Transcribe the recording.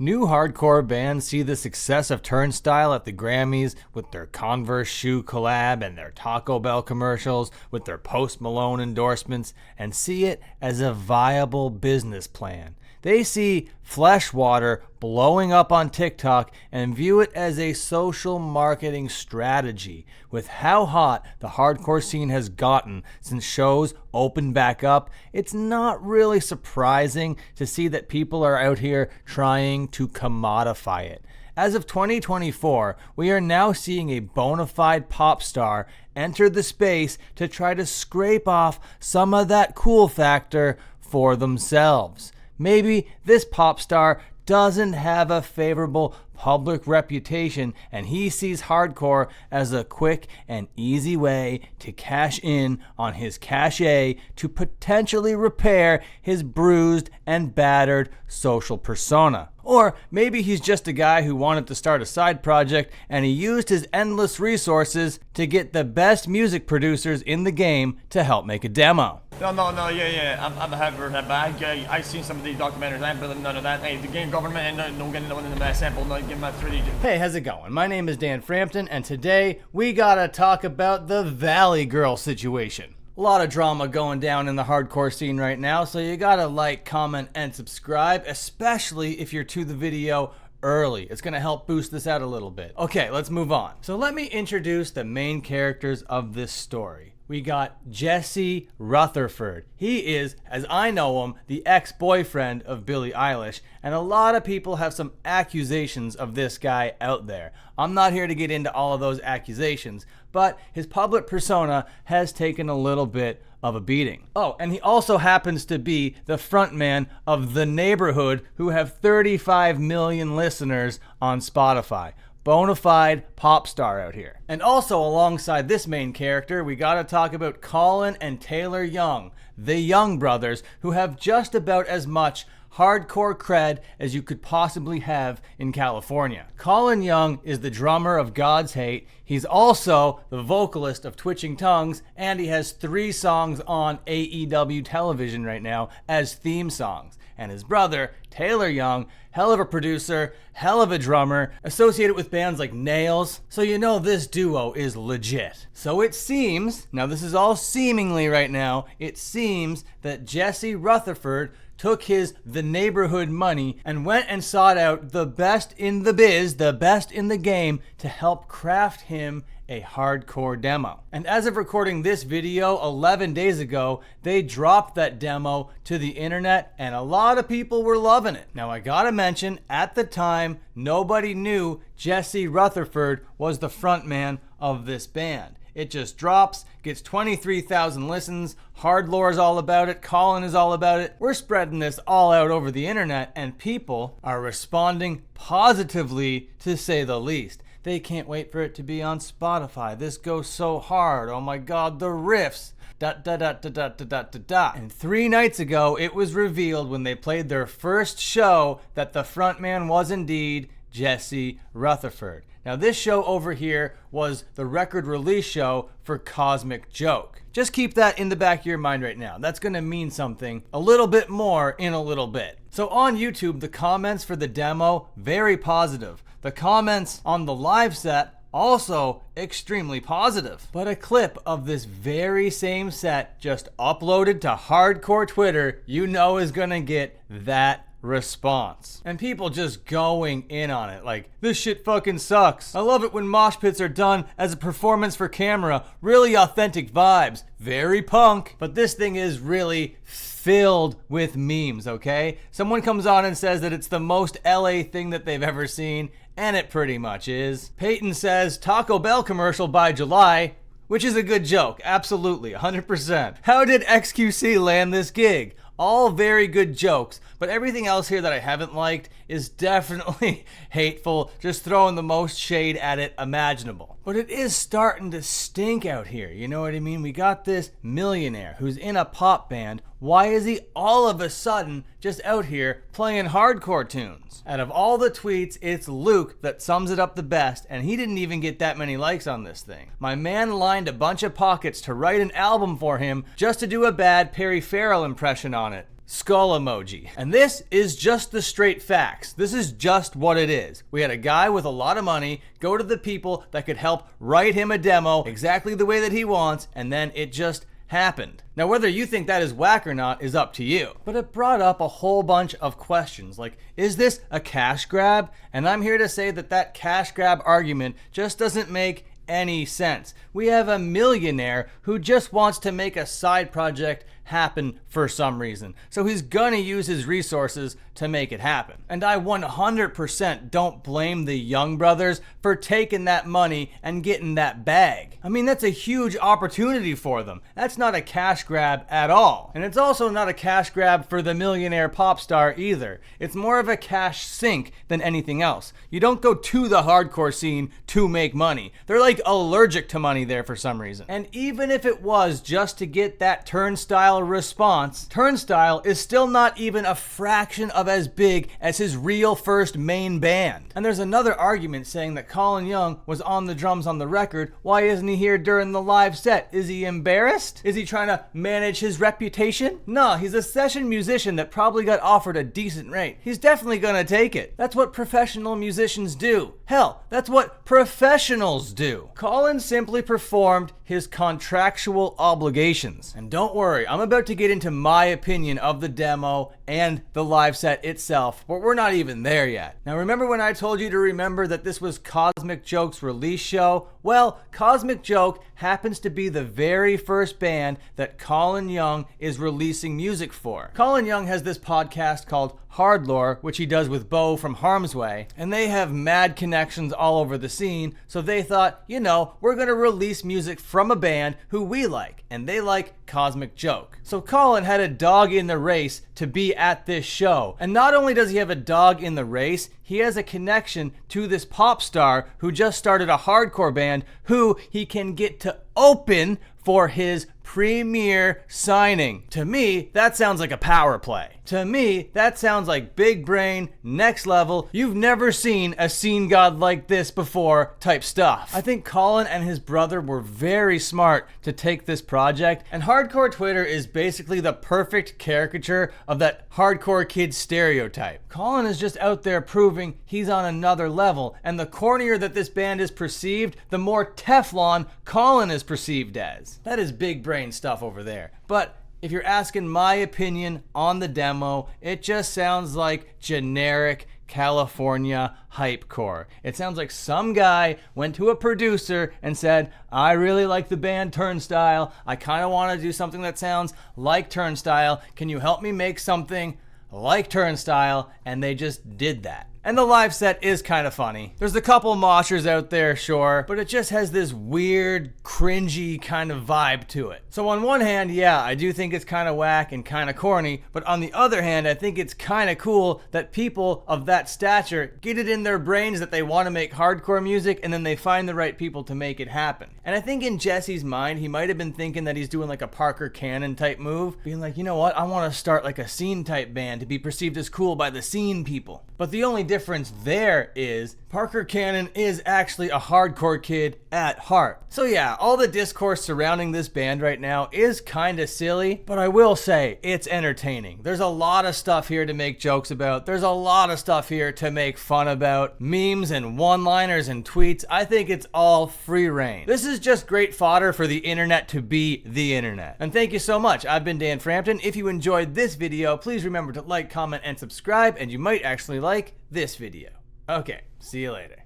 New hardcore bands see the success of Turnstile at the Grammys with their Converse shoe collab and their Taco Bell commercials with their Post Malone endorsements and see it as a viable business plan. They see Fleshwater blowing up on TikTok and view it as a social marketing strategy. With how hot the hardcore scene has gotten since shows opened back up, it's not really surprising to see that people are out here trying to commodify it. As of 2024, we are now seeing a bona fide pop star enter the space to try to scrape off some of that cool factor for themselves. Maybe this pop star doesn't have a favorable public reputation and he sees hardcore as a quick and easy way to cash in on his cachet to potentially repair his bruised and battered social persona. Or maybe he's just a guy who wanted to start a side project and he used his endless resources to get the best music producers in the game to help make a demo. No, yeah. I'm happy for that, but I've seen some of these documentaries. I ain't believe none of that. Hey, the game government ain't no getting one in the best sample, no give my 3D. Hey, how's it going? My name is Dan Frampton, and today we gotta talk about the Valley Girl situation. A lot of drama going down in the hardcore scene right now, so you gotta like, comment, and subscribe, especially if you're to the video early. It's gonna help boost this out a little bit. Okay, let's move on. So let me introduce the main characters of this story. We got Jesse Rutherford. He is, as I know him, the ex-boyfriend of Billie Eilish, and a lot of people have some accusations of this guy out there. I'm not here to get into all of those accusations, but his public persona has taken a little bit of a beating. Oh, and he also happens to be the frontman of The Neighbourhood, who have 35 million listeners on Spotify. Bona fide pop star out here. And also alongside this main character, we gotta talk about Colin and Taylor Young, the Young brothers, who have just about as much hardcore cred as you could possibly have in California. Colin Young is the drummer of God's Hate. He's also the vocalist of Twitching Tongues, and he has 3 songs on AEW television right now as theme songs. And his brother, Taylor Young, hell of a producer, hell of a drummer, associated with bands like Nails, so you know this duo is legit. So it seems, now this is all seemingly right now, it seems that Jesse Rutherford took his The Neighbourhood money and went and sought out the best in the biz, the best in the game, to help craft him a hardcore demo. And as of recording this video 11 days ago, they dropped that demo to the internet and a lot of people were loving it. Now I gotta mention, at the time, nobody knew Jesse Rutherford was the frontman of this band. It just drops, gets 23,000 listens, Hardlore's all about it, Colin is all about it. We're spreading this all out over the internet and people are responding positively, to say the least. They can't wait for it to be on Spotify. This goes so hard. Oh my God, the riffs. And 3 nights ago, it was revealed when they played their first show that the frontman was indeed Jesse Rutherford. Now this show over here was the record release show for Cosmic Joke. Just keep that in the back of your mind right now. That's gonna mean something a little bit more in a little bit. So on YouTube, the comments for the demo, very positive. The comments on the live set, also extremely positive. But a clip of this very same set just uploaded to hardcore Twitter, you know is gonna get that response. And people just going in on it like, this shit fucking sucks. I love it when mosh pits are done as a performance for camera. Really authentic vibes. Very punk. But this thing is really filled with memes, okay? Someone comes on and says that it's the most LA thing that they've ever seen, and it pretty much is. Peyton says, Taco Bell commercial by July, which is a good joke. Absolutely, 100%. How did XQC land this gig? All very good jokes, but everything else here that I haven't liked is definitely hateful, just throwing the most shade at it imaginable. But it is starting to stink out here, you know what I mean? We got this millionaire who's in a pop band. Why is he all of a sudden just out here playing hardcore tunes? Out of all the tweets, it's Luke that sums it up the best, and he didn't even get that many likes on this thing. My man lined a bunch of pockets to write an album for him just to do a bad Perry Farrell impression on it. skull emoji. And this is just the straight facts. This is just what it is. We had a guy with a lot of money go to the people that could help write him a demo exactly the way that he wants, and then it just happened. Now, whether you think that is whack or not is up to you. But it brought up a whole bunch of questions like, is this a cash grab? And I'm here to say that that cash grab argument just doesn't make any sense. We have a millionaire who just wants to make a side project happen for some reason. So he's gonna use his resources to make it happen. And I 100% don't blame the Young brothers for taking that money and getting that bag. I mean, that's a huge opportunity for them. That's not a cash grab at all. And it's also not a cash grab for the millionaire pop star either. It's more of a cash sink than anything else. You don't go to the hardcore scene to make money. They're like allergic to money there for some reason. And even if it was just to get that Turnstile response, Turnstile is still not even a fraction of as big as his real first main band. And there's another argument saying that Colin Young was on the drums on the record. Why isn't he here during the live set? Is he embarrassed? Is he trying to manage his reputation? No, he's a session musician that probably got offered a decent rate. He's definitely gonna take it. That's what professional musicians do. Hell, that's what professionals do. Colin simply performed his contractual obligations. And don't worry, I'm about to get into my opinion of the demo and the live set itself, but we're not even there yet. Now, remember when I told you to remember that this was Cosmic Joke's release show? Well, Cosmic Joke happens to be the very first band that Colin Young is releasing music for. Colin Young has this podcast called Hardlore, which he does with Bo from Harm's Way, and they have mad connections all over the scene, so they thought, you know, we're gonna release music from a band who we like, and they like Cosmic Joke. So Colin had a dog in the race to be at this show, and not only does he have a dog in the race, he has a connection to this pop star who just started a hardcore band who he can get to open for his premiere signing. To me, that sounds like a power play. To me, that sounds like big brain, next level, you've never seen a scene god like this before type stuff. I think Colin and his brother were very smart to take this project, and hardcore Twitter is basically the perfect caricature of that hardcore kid stereotype. Colin is just out there proving he's on another level, and the cornier that this band is perceived, the more Teflon Colin is perceived as. That is big brain stuff over there. But if you're asking my opinion on the demo, it just sounds like generic California hypecore. It sounds like some guy went to a producer and said, I really like the band Turnstile. I kind of want to do something that sounds like Turnstile. Can you help me make something like Turnstile? And they just did that. And the live set is kind of funny. There's a couple moshers out there, sure, but it just has this weird, cringy kind of vibe to it. So on one hand, yeah, I do think it's kind of whack and kind of corny, but on the other hand, I think it's kind of cool that people of that stature get it in their brains that they want to make hardcore music, and then they find the right people to make it happen. And I think in Jesse's mind, he might have been thinking that he's doing like a Parker Cannon type move, being like, you know what, I want to start like a scene type band to be perceived as cool by the scene people. But the only difference there is Parker Cannon is actually a hardcore kid at heart. So yeah, all the discourse surrounding this band right now is kind of silly, but I will say it's entertaining. There's a lot of stuff here to make jokes about. There's a lot of stuff here to make fun about. Memes and one-liners and tweets. I think it's all free reign. This is just great fodder for the internet to be the internet. And thank you so much. I've been Dan Frampton. If you enjoyed this video, please remember to like, comment, and subscribe, and you might actually like this video. Okay, see you later.